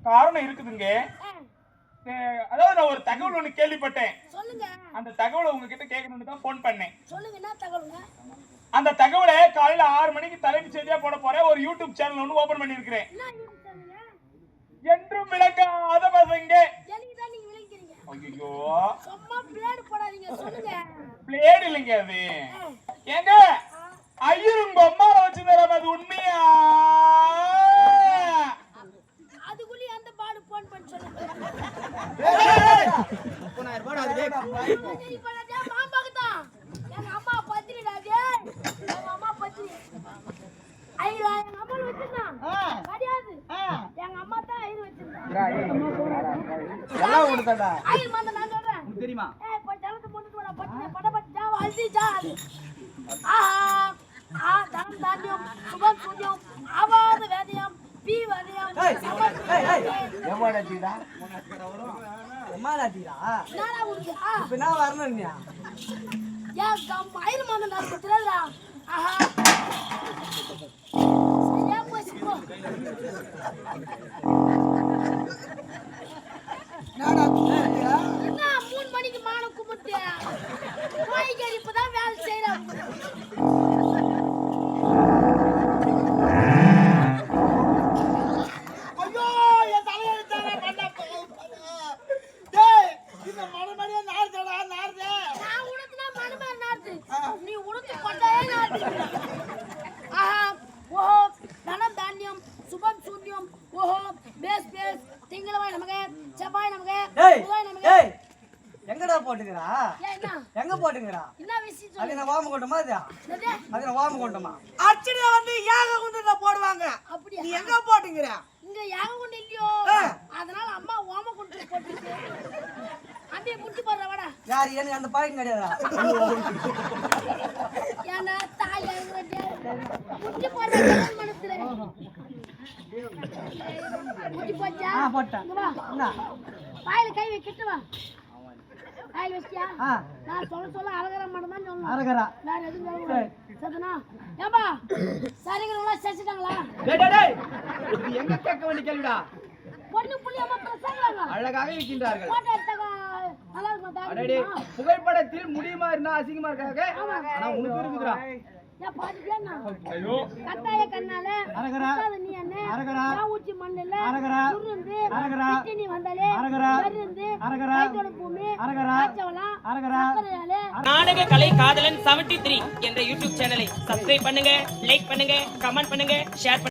காரணம் இருக்குதுங்க. அதாவது நான் ஒரு தகவல் ஒண்ணு கேள்விப்பட்டேன். சொல்லுங்க. அந்த தகவலை உங்ககிட்ட கேட்கணும்னு தான் போன் பண்ணேன். சொல்லுங்க, என்ன தகவலுங்க? அந்த தகவலை காலையில 6 மணிக்கு தலைப்பு செய்தியா போட போறேன். ஒரு யூடியூப் சேனல் ஒன்று ஓபன் பண்ணிருக்கிறேன். என்ன யூடியூப் சேனலுங்க? என்றும் விளங்காத பசங்க. எனக்கு தான் நீங்க விளங்கிறீங்க. ஐயோ, சும்மா பிளேடு போடாதீங்க. சொல்லுங்க. பிளேடு இல்லைங்க அது. ஏங்க ஐயருங்க அம்மாவை வச்சு தராம அது உண்மையா? அதுக்குள்ளே அந்த பாடு போன் பண்ணி சொல்லுங்க. மாமாக்குதான் எங்க அம்மா பத்திரிடாதே. எங்க அம்மா பத்திரி ஐயா எங்க அம்மா வச்சிருந்தான் கிடையாது. எங்க அம்மா தான் ஐயர் வச்சிருந்தாங்க. ஐயர் மந்த நான் சொல்றேன் தெரியுமா? போய் ஜலத்தை போட்டுட்டு வர பத்திரி படபட்டா வாழ்த்தி ஜா. ஆஹா தனம் தானியம் சுகம் சூன்யம் ஆவாத வேதியம் பி வேதியம் எம்மாடா நானா உனக்கு இப்ப நான் வரணும் ஐயர் மந்த நான் பத்திரா. ஆஹா சரியா போச்சு போ. என்ன 3 மணிக்கு மானம் கும்பிட்டு கோயிக்கறி இப்பதான் வேலை செய்யறாங்க. ஐயோ என் தலையெழுத்தானே பண்ண டேய் இந்த மணமணியா நார்தடா நார்தே நான் உனக்குனா மனமே நார்து நீ உனக்கு கொண்டாயே நார்து. ஆஹா ஓஹோ தனம் தானியம் சுபம் சூன்யம் ஓஹோ பேஸ் பேஸ் திங்களவாய் நமக்கு செவ்வாய் நமக்கு புதன் நமக்கு. ஏய் எங்கடா போட்டுங்கடா? என்ன எங்க போட்டுங்கடா? என்ன விஷயம் அது சொல்லு. நான் வாம கொண்டமா அது என்னது? அது நான் வாம கொண்டமா அர்ச்சனை வந்து யாக குண்டல போடுவாங்க. அப்படியா? நீ எங்க போட்டுங்கற? இங்க யாக கொண்டு இல்லையோ அதனால அம்மா ஓம கொண்டு போட்டுச்சு. அப்படியே முட்டி போடுற வாடா. யார் என்ன அந்த பாயிண்ட் கிடையாதா? ஏன்னா தாய் அங்கறதே முட்டி போடுற மனசுல முட்டி போச்சா? போட்டேன். இங்க வா. என்ன? வாயில கை வை கிட்ட வா. வாயில வச்சியா? நான் சொல்ல அழகற மட்டும் தான் சொல்லணும். அரகரா வேற எதுவும் சொல்லக்கூடாது. சத்தனா ஏம்பா சரிங்களா செஞ்சிட்டாங்களா? டேய் டேய் டேய் இது எங்க கேட்க வேண்டிய கேள்விடா. பொண்ணு புள்ளி அம்மா பிரசங்கறாங்க. அழகாக இருக்கின்றார்கள். போட்டோ எடுத்தா நல்லா இருக்குமா? அடடே புகைப்படத்தில் முடியுமா இருந்தா அசிங்கமா இருக்காங்க. ஆனா உனக்கு இருக்குதுடா. ஏன் பாத்துட்டேன்னா ஐயோ கட்டாய கண்ணால அரகரா நீ என்ன அரகரா ஊச்சி மண்ணுல அரகரா சுருந்து அரகரா நீ வந்தாலே அரகரா வருந்து அரகரா கைத்தோட பூமி அரகரா ஆச்சவலாம் அரகரா சக்கரையாலே நாடக கலை காதலன் 73 என்ற யூடியூப் சேனலை சப்ஸ்கிரைப் பண்ணுங்க, லைக் பண்ணுங்க, கமெண்ட் பண்ணுங்க, ஷேர் பண்ணுங்க.